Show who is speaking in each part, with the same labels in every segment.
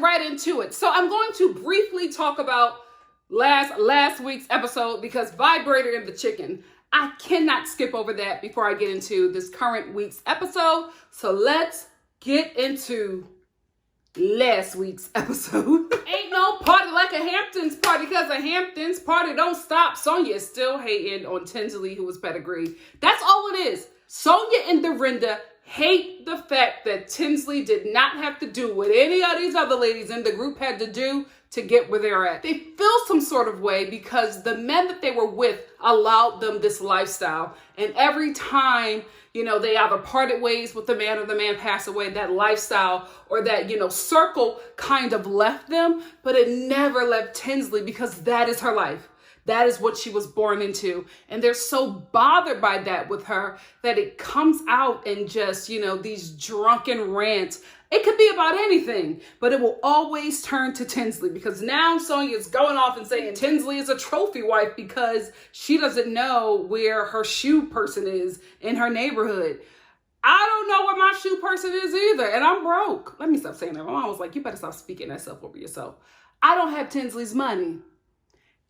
Speaker 1: right into it. So I'm going to briefly talk about last week's episode because Vibrator and the Chicken. I cannot skip over that before I get into this current week's episode. So let's get into last week's episode. Ain't no party like a Hamptons party because a Hamptons party don't stop. Sonia is still hating on Tinsley, who was pedigree. That's all it is. Sonia and Dorinda hate the fact that Tinsley did not have to do what any of these other ladies in the group had to do to get where they're at. They feel some sort of way because the men that they were with allowed them this lifestyle. And every time, they either parted ways with the man or the man passed away, that lifestyle or that, circle kind of left them, but it never left Tinsley because that is her life. That is what she was born into. And they're so bothered by that with her that it comes out in just, these drunken rants. It could be about anything, but it will always turn to Tinsley because now Sonia is going off and saying Tinsley is a trophy wife because she doesn't know where her shoe person is in her neighborhood. I don't know where my shoe person is either, and I'm broke. Let me stop saying that. My mom was like, you better stop speaking that stuff over yourself. I don't have Tinsley's money.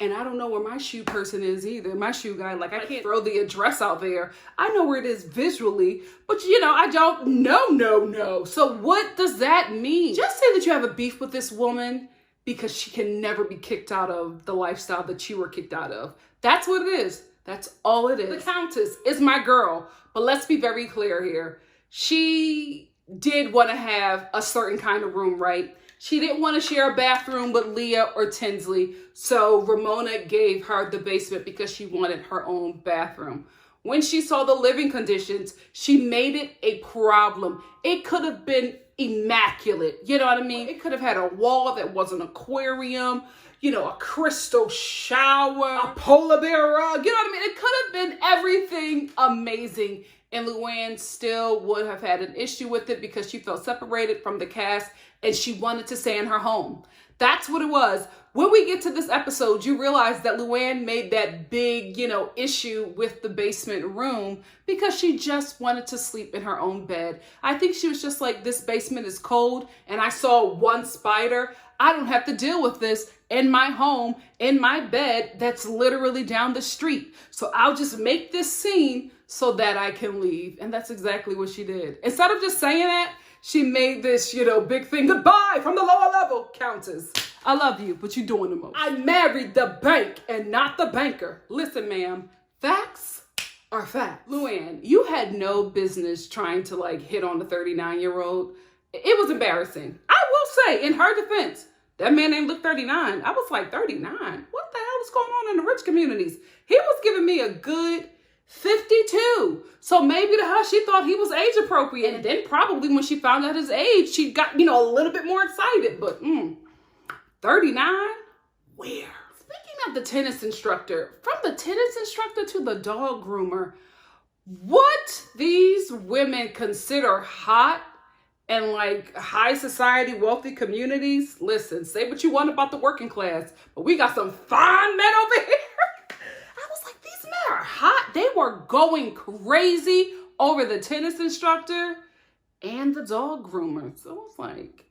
Speaker 1: And I don't know where my shoe person is either. My shoe guy, I can't throw the address out there. I know where it is visually, but I don't know. So what does that mean? Just say that you have a beef with this woman because she can never be kicked out of the lifestyle that you were kicked out of. That's what it is. That's all it is. The Countess is my girl, but let's be very clear here. She did want to have a certain kind of room, right? She didn't want to share a bathroom with Leah or Tinsley, so Ramona gave her the basement because she wanted her own bathroom. When she saw the living conditions, she made it a problem. It could have been immaculate, you know what I mean? It could have had a wall that was an aquarium, a crystal shower, a polar bear rug, you know what I mean? It could have been everything amazing. And Luann still would have had an issue with it because she felt separated from the cast and she wanted to stay in her home. That's what it was. When we get to this episode, you realize that Luann made that big, issue with the basement room because she just wanted to sleep in her own bed. I think she was just like, this basement is cold and I saw one spider. I don't have to deal with this in my home, in my bed that's literally down the street. So I'll just make this scene so that I can leave. And that's exactly what she did. Instead of just saying that, she made this, big thing. Goodbye from the lower level, Countess. I love you, but you're doing the most. I married the bank and not the banker. Listen, ma'am, facts are facts. Luann, you had no business trying to hit on the 39-year-old. It was embarrassing. I will say, in her defense, that man ain't look 39. I was like, 39? What the hell is going on in the rich communities? He was giving me a good 52. So maybe to her, she thought he was age appropriate. And then probably when she found out his age, she got, a little bit more excited. But 39? Where? Speaking of the tennis instructor, from the tennis instructor to the dog groomer, what these women consider hot and high society, wealthy communities, listen, say what you want about the working class, but we got some fine men over here. I was like, these men are hot. They were going crazy over the tennis instructor and the dog groomer. So I was like,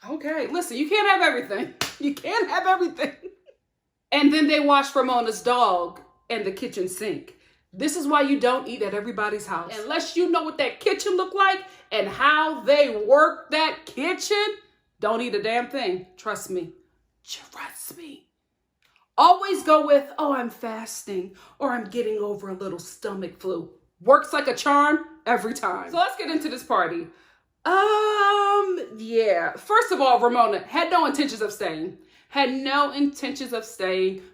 Speaker 1: okay, listen, you can't have everything. You can't have everything. And then they washed Ramona's dog in the kitchen sink. This is why you don't eat at everybody's house. Unless you know what that kitchen looked like and how they work that kitchen, don't eat a damn thing. Trust me. Trust me. Always go with, I'm fasting or I'm getting over a little stomach flu. Works like a charm every time. So let's get into this party. Yeah. First of all, Ramona had no intentions of staying.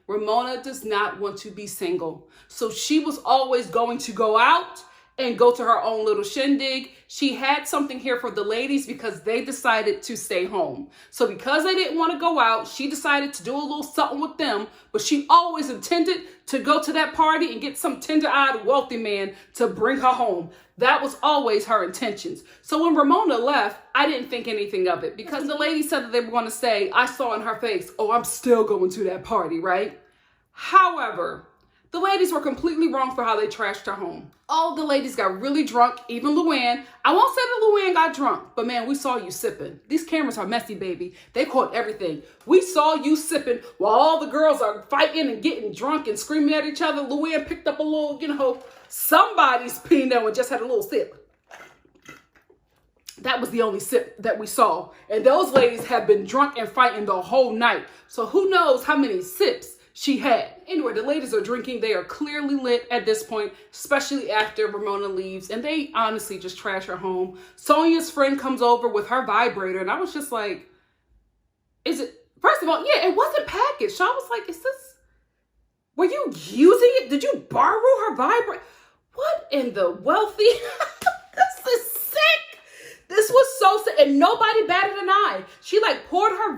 Speaker 1: Ramona does not want to be single. So she was always going to go out and go to her own little shindig. She had something here for the ladies because they decided to stay home. So because they didn't want to go out, she decided to do a little something with them, but she always intended to go to that party and get some tender-eyed wealthy man to bring her home. That was always her intentions. So when Ramona left, I didn't think anything of it because the lady said that they were going to stay. I saw in her face, I'm still going to that party, right? However, The ladies were completely wrong for how they trashed her home. All the ladies got really drunk, even Luann. I won't say that Luann got drunk, but man, we saw you sipping. These cameras are messy, baby. They caught everything. We saw you sipping while all the girls are fighting and getting drunk and screaming at each other. Luann picked up a little, somebody's Pinot and just had a little sip. That was the only sip that we saw. And those ladies have been drunk and fighting the whole night. So who knows how many sips she had. Anyway, the ladies are drinking. They are clearly lit at this point, especially after Ramona leaves. And they honestly just trash her home. Sonia's friend comes over with her vibrator. And I was just like, first of all, yeah, it wasn't packaged. So I was like, were you using it? Did you borrow her vibrator? What in the wealthy? This is sick. This was so sick. And nobody batted an eye. She poured her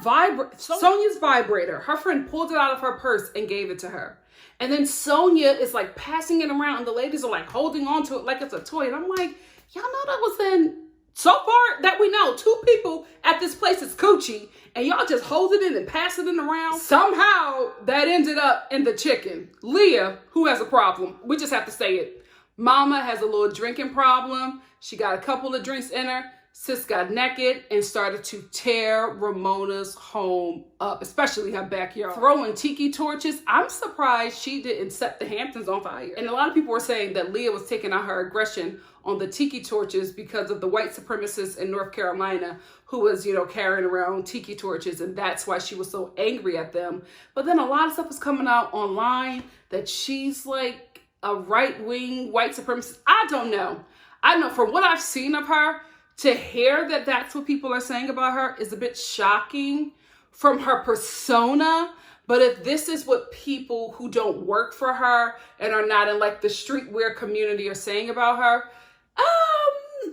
Speaker 1: Sonia's vibrator. Her friend pulled it out of her purse and gave it to her. And then Sonia is passing it around and the ladies are holding on to it like it's a toy. And I'm like, y'all know that was so far that we know, 2 people at this place is coochie and y'all just holding it and passing it around. Somehow that ended up in the chicken. Leah, who has a problem, we just have to say it. Mama has a little drinking problem. She got a couple of drinks in her. Sis got naked and started to tear Ramona's home up, especially her backyard. Throwing tiki torches. I'm surprised she didn't set the Hamptons on fire. And a lot of people were saying that Leah was taking out her aggression on the tiki torches because of the white supremacists in North Carolina who was, carrying around tiki torches. And that's why she was so angry at them. But then a lot of stuff was coming out online that she's a right-wing white supremacist. I don't know. I know from what I've seen of her, to hear that that's what people are saying about her is a bit shocking from her persona. But if this is what people who don't work for her and are not in the streetwear community are saying about her,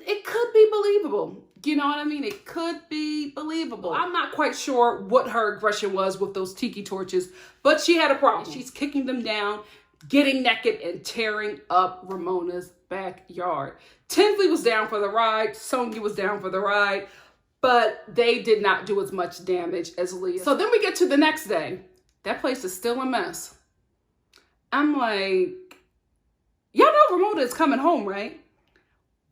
Speaker 1: it could be believable. You know what I mean? It could be believable. I'm not quite sure what her aggression was with those tiki torches, but she had a problem. She's kicking them down, getting naked and tearing up Ramona's backyard. Tinsley was down for the ride. Sonia was down for the ride, but they did not do as much damage as Leah. So then we get to the next day. That place is still a mess. I'm like, y'all know Ramona is coming home, right?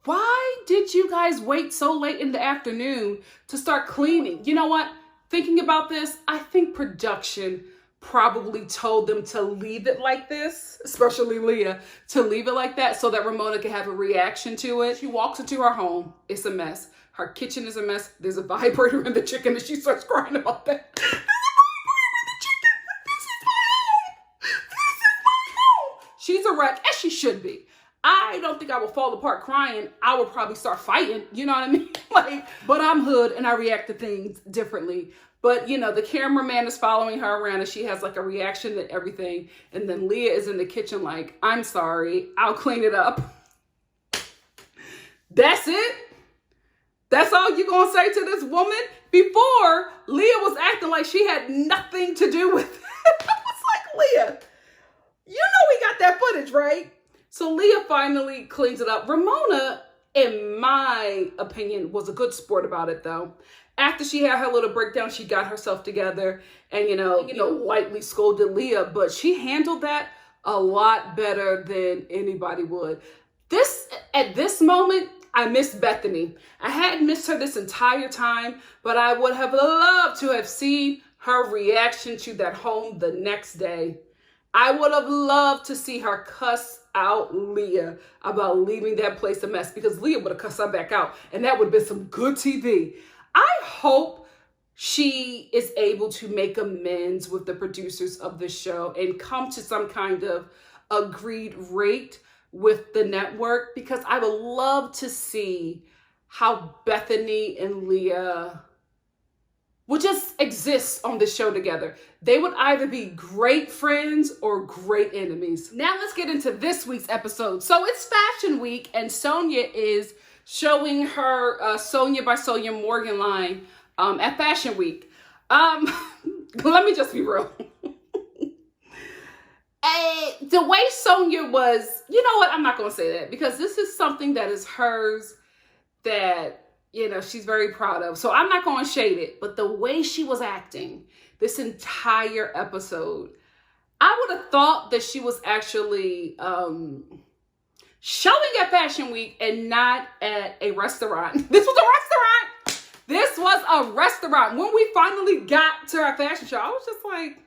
Speaker 1: Why did you guys wait so late in the afternoon to start cleaning? You know what? Thinking about this, I think production probably told them to leave it like this, especially Leah, to leave it like that so that Ramona could have a reaction to it. She walks into her home. It's a mess. Her kitchen is a mess. There's a vibrator in the chicken and she starts crying about that. There's a vibrator in the chicken. This is my home. This is my home. She's a wreck, as she should be. I don't think I would fall apart crying. I would probably start fighting. You know what I mean? But I'm hood and I react to things differently. But, the cameraman is following her around and she has a reaction to everything. And then Leah is in the kitchen I'm sorry, I'll clean it up. That's it? That's all you gonna say to this woman? Before, Leah was acting like she had nothing to do with it. I was like, Leah, you know we got that footage, right? So Leah finally cleans it up. Ramona, in my opinion, was a good sport about it though. After she had her little breakdown, she got herself together and, lightly scolded Leah, but she handled that a lot better than anybody would. At this moment, I miss Bethany. I hadn't missed her this entire time, but I would have loved to have seen her reaction to that home the next day. I would have loved to see her cuss out Leah about leaving that place a mess because Leah would have cussed her back out and that would have been some good TV. I hope she is able to make amends with the producers of the show and come to some kind of agreed rate with the network because I would love to see how Bethany and Leah would just exist on this show together. They would either be great friends or great enemies. Now let's get into this week's episode. So it's Fashion Week and Sonia is showing her Sonia by Sonia Morgan line at Fashion Week. Let me just be real. The way Sonia was, you know what? I'm not going to say that because this is something that is hers that, she's very proud of. So I'm not going to shade it. But the way she was acting this entire episode, I would have thought that she was actually showing at Fashion Week and not at a restaurant. This was a restaurant. This was a restaurant. When we finally got to our fashion show, I was just like,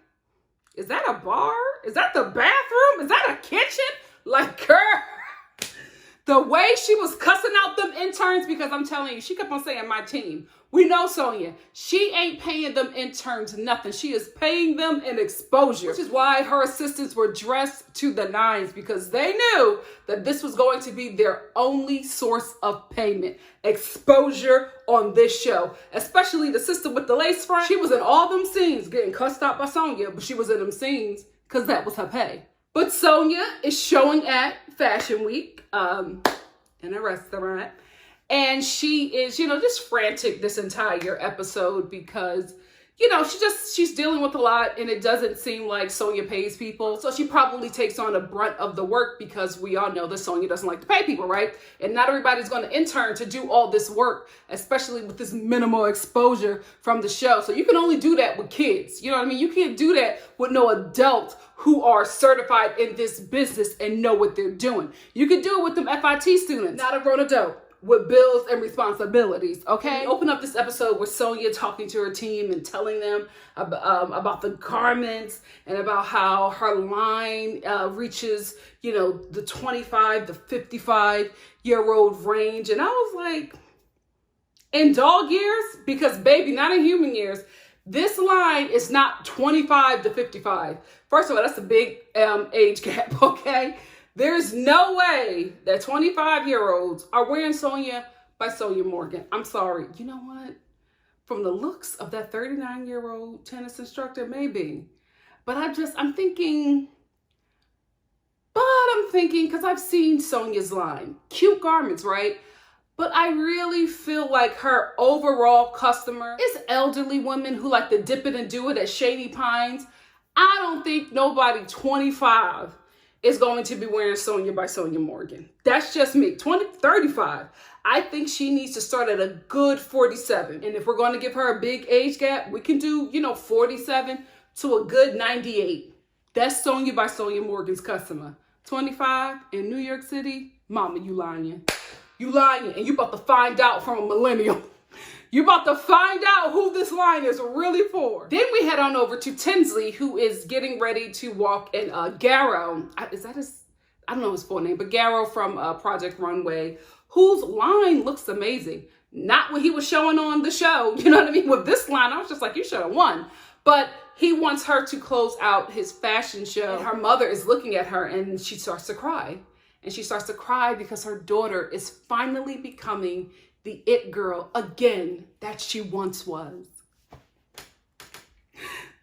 Speaker 1: is that a bar? Is that the bathroom? Is that a kitchen? Like, girl, the way she was cussing out them interns, because I'm telling you, she kept on saying my team. We know Sonya. She ain't paying them interns nothing. She is paying them an exposure, which is why her assistants were dressed to the nines, because they knew that this was going to be their only source of payment. Exposure on this show, especially the sister with the lace front. She was in all them scenes getting cussed out by Sonya, but she was in them scenes because that was her pay. But Sonya is showing at Fashion Week in a restaurant. And she is, just frantic this entire episode because, she's dealing with a lot and it doesn't seem like Sonya pays people. So she probably takes on a brunt of the work because we all know that Sonya doesn't like to pay people, right? And not everybody's going to intern to do all this work, especially with this minimal exposure from the show. So you can only do that with kids. You know what I mean? You can't do that with no adults who are certified in this business and know what they're doing. You can do it with them FIT students, not a grown adult with bills and responsibilities, okay? We open up this episode with Sonya talking to her team and telling them about the garments and about how her line reaches, the 25 to 55-year-old range. And I was like, in dog years? Because baby, not in human years. This line is not 25 to 55. First of all, that's a big age gap, okay? There's no way that 25-year-olds are wearing Sonya by Sonya Morgan. I'm sorry. You know what? From the looks of that 39-year-old tennis instructor, maybe. But I'm thinking, because I've seen Sonya's line. Cute garments, right? But I really feel like her overall customer is elderly women who like to dip it and do it at Shady Pines. I don't think nobody 25 is going to be wearing Sonya by Sonya Morgan. That's just me. 35. I think she needs to start at a good 47. And if we're going to give her a big age gap, we can do, 47 to a good 98. That's Sonya by Sonya Morgan's customer. 25 in New York City, mama, you lying. You lying, and you about to find out from a millennial. You about to find out who this line is really for. Then we head on over to Tinsley, who is getting ready to walk in Garrow. Is that his, I don't know his full name, but Garrow from Project Runway, whose line looks amazing. Not what he was showing on the show, you know what I mean? With this line, I was just like, you should have won. But he wants her to close out his fashion show. And her mother is looking at her and she starts to cry. And she starts to cry because her daughter is finally becoming the it girl again that she once was.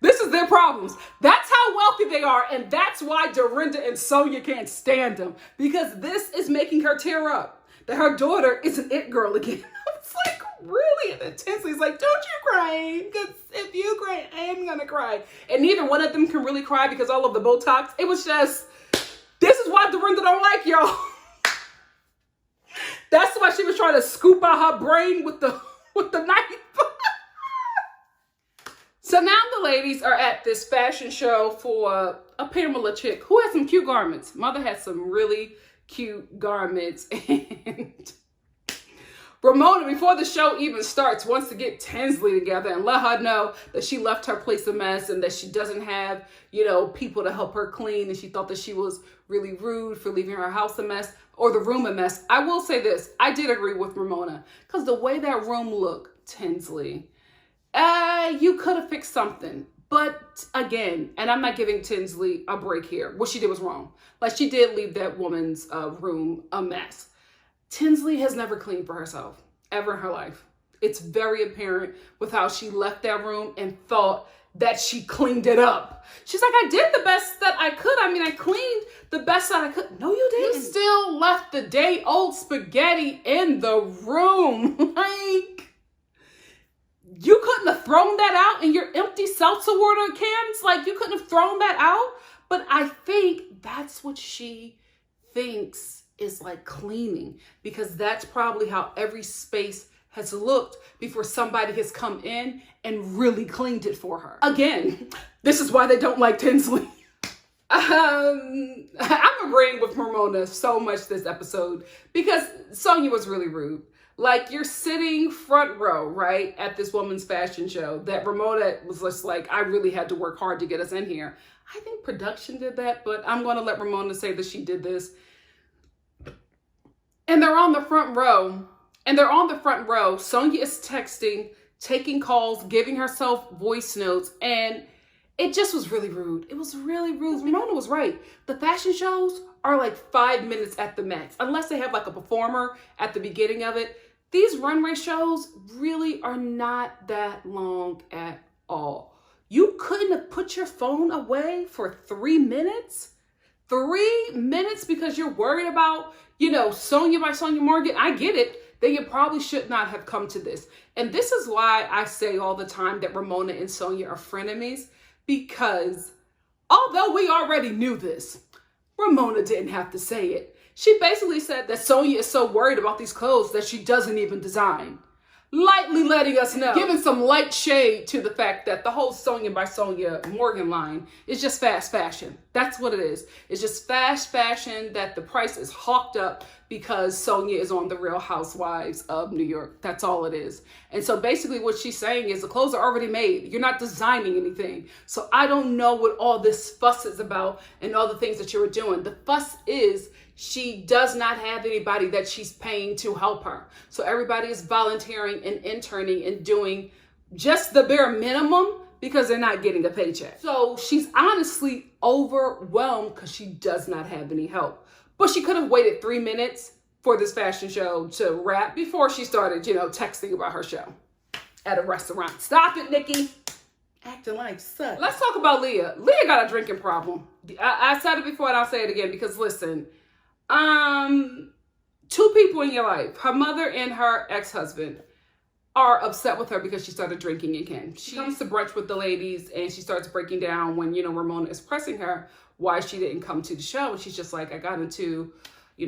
Speaker 1: This is their problems. That's how wealthy they are. And that's why Dorinda and Sonya can't stand them. Because this is making her tear up. That her daughter is an it girl again. It's like, really? And intensely, it's like, don't you cry. Because if you cry, I'm going to cry. And neither one of them can really cry because all of the Botox. It was just, this is why Dorinda don't like y'all. That's why she was trying to scoop out her brain with the knife. So now the ladies are at this fashion show for a Pamela chick who has some cute garments. Mother has some really cute garments. And Ramona, before the show even starts, wants to get Tinsley together and let her know that she left her place a mess and that she doesn't have, people to help her clean. And she thought that she was really rude for leaving her house a mess or the room a mess. I will say this. I did agree with Ramona because the way that room looked, Tinsley, you could have fixed something. But again, and I'm not giving Tinsley a break here. What she did was wrong. Like, she did leave that woman's room a mess. Tinsley has never cleaned for herself, ever in her life. It's very apparent with how she left that room and thought that she cleaned it up. She's like, I did the best that I could. I mean, I cleaned the best that I could. No, you didn't. You still left the day-old spaghetti in the room. Like, you couldn't have thrown that out in your empty seltzer water cans? Like, you couldn't have thrown that out? But I think that's what she thinks is like cleaning, because that's probably how every space has looked before somebody has come in and really cleaned it for her. Again, this is why they don't like Tinsley. I'm agreeing with Ramona so much this episode because Sonya was really rude. Like, you're sitting front row, right, at this woman's fashion show that Ramona was just like, I really had to work hard to get us in here. I think production did that, but I'm going to let Ramona say that she did this. And they're on the front row. Sonya is texting, taking calls, giving herself voice notes, and it just was really rude. It was really rude. Ramona was right. The fashion shows are like 5 minutes at the max, unless they have like a performer at the beginning of it. These runway shows really are not that long at all. You couldn't have put your phone away for 3 minutes? 3 minutes because you're worried about, Sonya by Sonya Morgan? I get it. Then you probably should not have come to this. And this is why I say all the time that Ramona and Sonya are frenemies. Because although we already knew this, Ramona didn't have to say it. She basically said that Sonya is so worried about these clothes that she doesn't even design. Lightly letting us know, giving some light shade to the fact that the whole Sonya by Sonya Morgan line is just fast fashion. That's what it is. It's just fast fashion that the price is hawked up because Sonya is on the Real Housewives of New York. That's all it is. And so basically what she's saying is the clothes are already made. You're not designing anything. So I don't know what all this fuss is about and all the things that you were doing. The fuss is she does not have anybody that she's paying to help her. So everybody is volunteering and interning and doing just the bare minimum because they're not getting a paycheck. So she's honestly overwhelmed because she does not have any help. But she could have waited 3 minutes for this fashion show to wrap before she started, texting about her show at a restaurant. Stop it, Nikki. Acting like such. Let's talk about Leah. Leah got a drinking problem. I said it before and I'll say it again because listen, 2 people in your life, her mother and her ex-husband, are upset with her because she started drinking again. She comes to brunch with the ladies and she starts breaking down when, Ramona is pressing her why she didn't come to the show. And she's just like, I got into,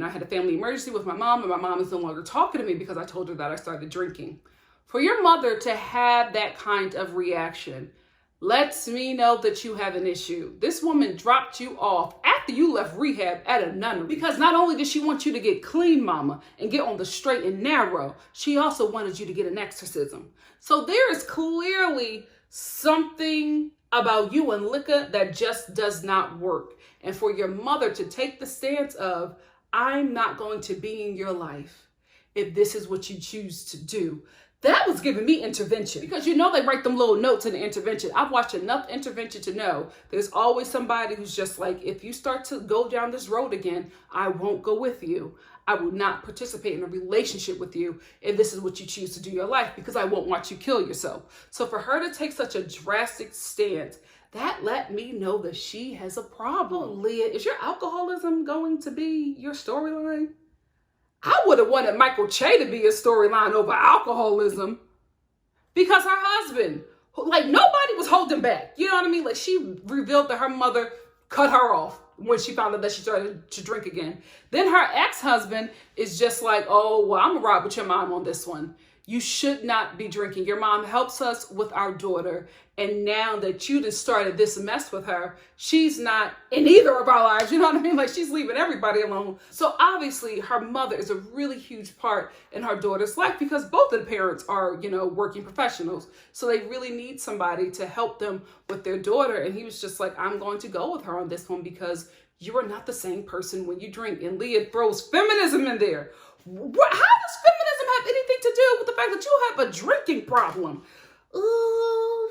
Speaker 1: I had a family emergency with my mom and my mom is no longer talking to me because I told her that I started drinking. For your mother to have that kind of reaction lets me know that you have an issue. This woman dropped you off after you left rehab at a nunnery because not only did she want you to get clean, mama, and get on the straight and narrow, she also wanted you to get an exorcism. So there is clearly something about you and liquor that just does not work. And for your mother to take the stance of, I'm not going to be in your life if this is what you choose to do, that was giving me intervention. Because they write them little notes in the intervention. I've watched enough intervention to know there's always somebody who's just like, if you start to go down this road again, I won't go with you. I will not participate in a relationship with you if this is what you choose to do in your life because I won't watch you kill yourself. So for her to take such a drastic stance, that let me know that she has a problem. Leah, is your alcoholism going to be your storyline? I would have wanted Michael Che to be a storyline over alcoholism because her husband, nobody was holding back. You know what I mean? Like, she revealed that her mother cut her off when she found out that she started to drink again. Then her ex-husband is just like, oh, well, I'm gonna ride with your mom on this one. You should not be drinking. Your mom helps us with our daughter. And now that you just started this mess with her, she's not in either of our lives. You know what I mean? Like, she's leaving everybody alone. So obviously her mother is a really huge part in her daughter's life because both of the parents are, working professionals. So they really need somebody to help them with their daughter. And he was just like, I'm going to go with her on this one because you are not the same person when you drink. And Leah throws feminism in there. How does feminism have anything to do with the fact that you have a drinking problem? Ooh,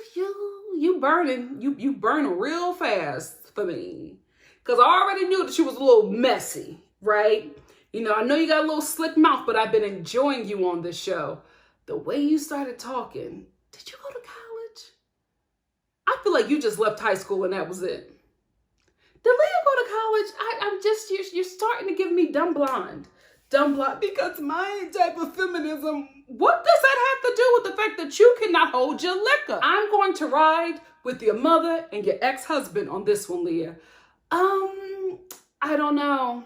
Speaker 1: you burning. You burn real fast for me. Because I already knew that you was a little messy, right? I know you got a little slick mouth, but I've been enjoying you on this show. The way you started talking, did you go to college? I feel like you just left high school and that was it. Did Leah go to college? You're starting to give me dumb blonde. Dumb blonde, because my type of feminism, what does that have to do with the fact that you cannot hold your liquor? I'm going to ride with your mother and your ex-husband on this one, Leah. I don't know.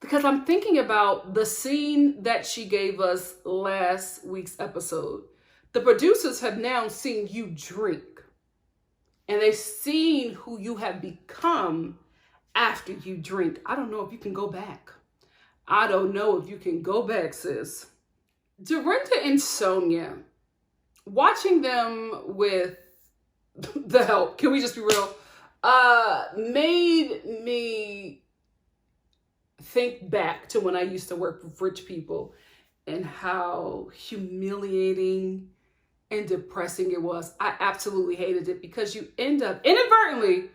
Speaker 1: Because I'm thinking about the scene that she gave us last week's episode. The producers have now seen you drink. And they've seen who you have become. after you drink. I don't know if you can go back. I don't know if you can go back, sis. Dorinda and Sonia, watching them with the help, can we just be real, made me think back to when I used to work with rich people and how humiliating and depressing it was. I absolutely hated it because you end up inadvertently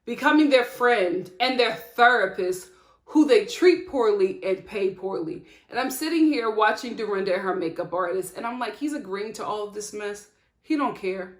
Speaker 1: becoming their friend and their therapist who they treat poorly and pay poorly. And I'm sitting here watching Dorinda and her makeup artist, and I'm like, he's agreeing to all of this mess. He don't care.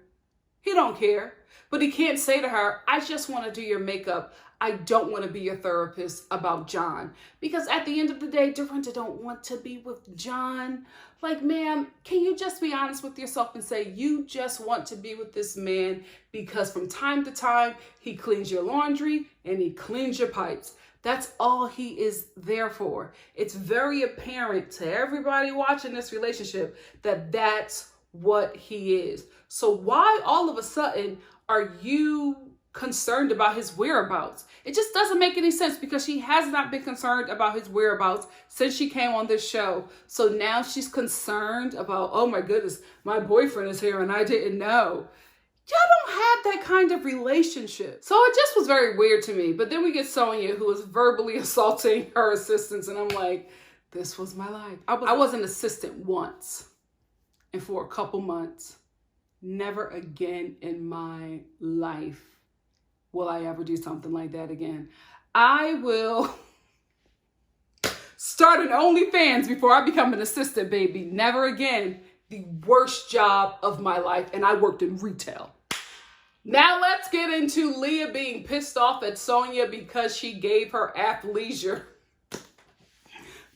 Speaker 1: He don't care. But he can't say to her, I just want to do your makeup. I don't want to be your therapist about John. Because at the end of the day, Dorinda don't want to be with John. Like, ma'am, can you just be honest with yourself and say you just want to be with this man because from time to time, he cleans your laundry and he cleans your pipes. That's all he is there for. It's very apparent to everybody watching this relationship that that's what he is. So why all of a sudden are you concerned about his whereabouts? It just doesn't make any sense because she has not been concerned about his whereabouts since she came on this show. So now she's concerned about, oh my goodness, my boyfriend is here and I didn't know. Y'all don't have that kind of relationship. So it just was very weird to me. But then we get Sonia, who is verbally assaulting her assistants. And I'm like, this was my life. I was an assistant once. And for a couple months, never again in my life will I ever do something like that again. I will start an OnlyFans before I become an assistant, baby. Never again. The worst job of my life. And I worked in retail. Now let's get into Leah being pissed off at Sonia because she gave her athleisure.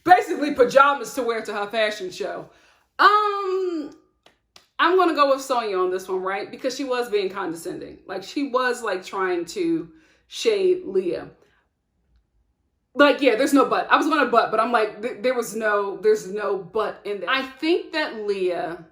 Speaker 1: Basically pajamas to wear to her fashion show. I'm going to go with Sonia on this one, right? Because she was being condescending. Like, she was, like, trying to shade Leah. Like, yeah, there's no but. I was going to but I'm like, there's no but in there. I think that Leah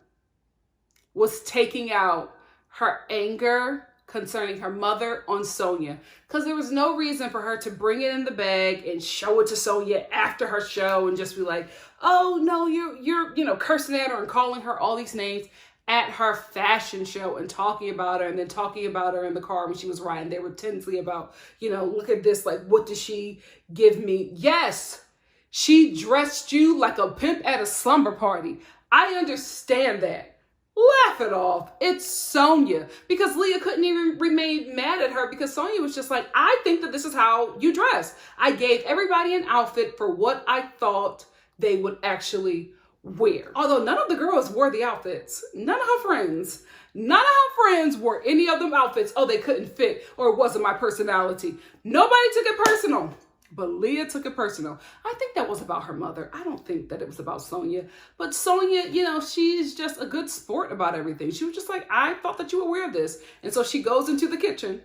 Speaker 1: was taking out her anger concerning her mother on Sonia. Because there was no reason for her to bring it in the bag and show it to Sonia after her show and just be like, oh, no, you're cursing at her and calling her all these names at her fashion show and talking about her and then talking about her in the car when she was riding. They were tensely about, look at this, like, what does she give me? Yes, she dressed you like a pimp at a slumber party. I understand that. Laugh it off. It's Sonia. Because Leah couldn't even remain mad at her because Sonia was just like, I think that this is how you dress. I gave everybody an outfit for what I thought they would actually wear. Although none of the girls wore the outfits. None of her friends wore any of them outfits. Oh, they couldn't fit or it wasn't my personality. Nobody took it personal. But Leah took it personal. I think that was about her mother. I don't think that it was about Sonia. But Sonia, she's just a good sport about everything. She was just like, I thought that you would wear this. And so she goes into the kitchen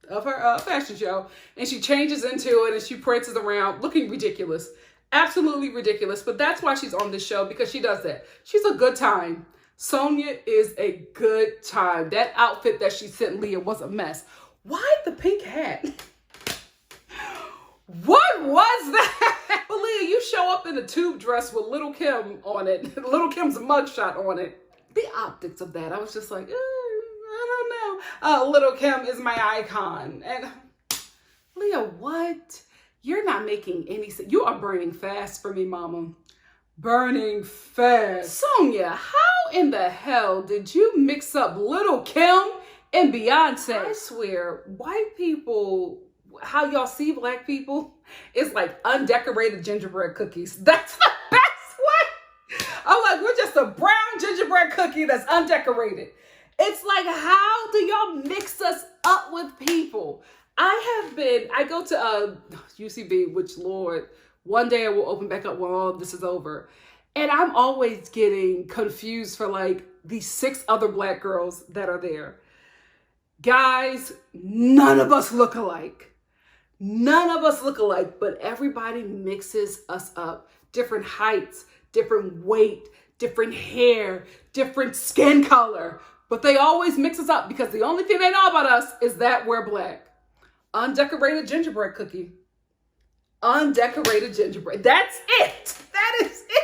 Speaker 1: of her fashion show and she changes into it and she prances around looking ridiculous. Absolutely ridiculous. But that's why she's on this show, because she does that. She's a good time. Sonia is a good time. That outfit that she sent Leah was a mess. Why the pink hat? What was that? But Leah, you show up in a tube dress with Little Kim on it. Little Kim's mugshot on it. The optics of that, I was just like, I don't know. Little Kim is my icon. And Leah, what? You're not making any sense. You are burning fast for me, mama. Burning fast. Sonia, how in the hell did you mix up Little Kim and Beyonce? I swear, white people, how y'all see black people is like undecorated gingerbread cookies. That's the best way. I'm like, we're just a brown gingerbread cookie that's undecorated. It's like, how do y'all mix us up with people? I go to UCB, which, Lord, one day I will open back up when all of this is over. And I'm always getting confused for like these 6 other black girls that are there. Guys, none of us look alike. None of us look alike, but everybody mixes us up. Different heights, different weight, different hair, different skin color. But they always mix us up because the only thing they know about us is that we're black. undecorated gingerbread cookie. Undecorated gingerbread. That's it. That is it.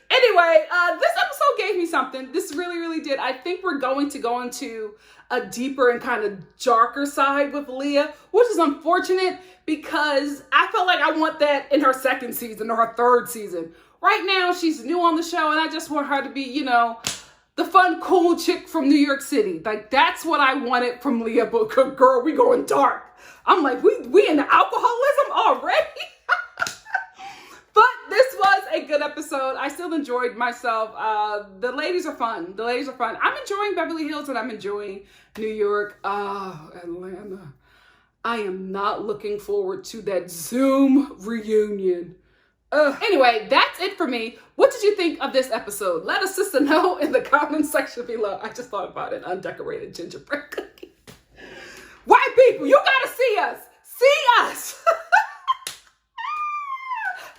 Speaker 1: Anyway, this episode gave me something. This really, really did. I think we're going to go into a deeper and kind of darker side with Leah, which is unfortunate because I felt like I want that in her second season or her third season. Right now, she's new on the show, and I just want her to be, you know, the fun, cool chick from New York City. Like, that's what I wanted from Leah, but girl, we going dark. I'm like, we into alcoholism already? But this was a good episode. I still enjoyed myself. The ladies are fun. The ladies are fun. I'm enjoying Beverly Hills and I'm enjoying New York. Oh, Atlanta. I am not looking forward to that Zoom reunion. Anyway, that's it for me. What did you think of this episode? Let a sister know in the comment section below. I just thought about an undecorated gingerbread cookie. White people, you gotta see us. See us.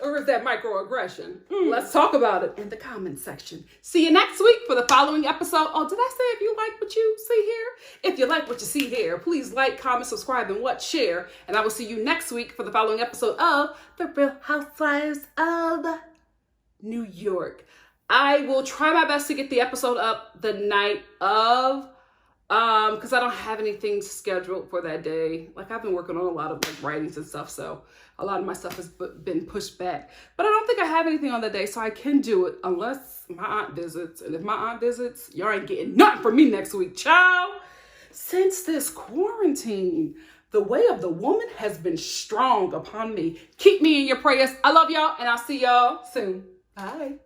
Speaker 1: Or is that microaggression? Let's talk about it in the comment section. See you next week for the following episode. Oh, did I say if you like what you see here? If you like what you see here, please like, comment, subscribe, and share. And I will see you next week for the following episode of The Real Housewives of New York. I will try my best to get the episode up the night of, because I don't have anything scheduled for that day. Like, I've been working on a lot of like writings and stuff, so a lot of my stuff has been pushed back. But I don't think I have anything on that day, so I can do it unless my aunt visits. And if my aunt visits, y'all ain't getting nothing from me next week, child. Since this quarantine, the way of the woman has been strong upon me. Keep me in your prayers. I love y'all, and I'll see y'all soon. Bye.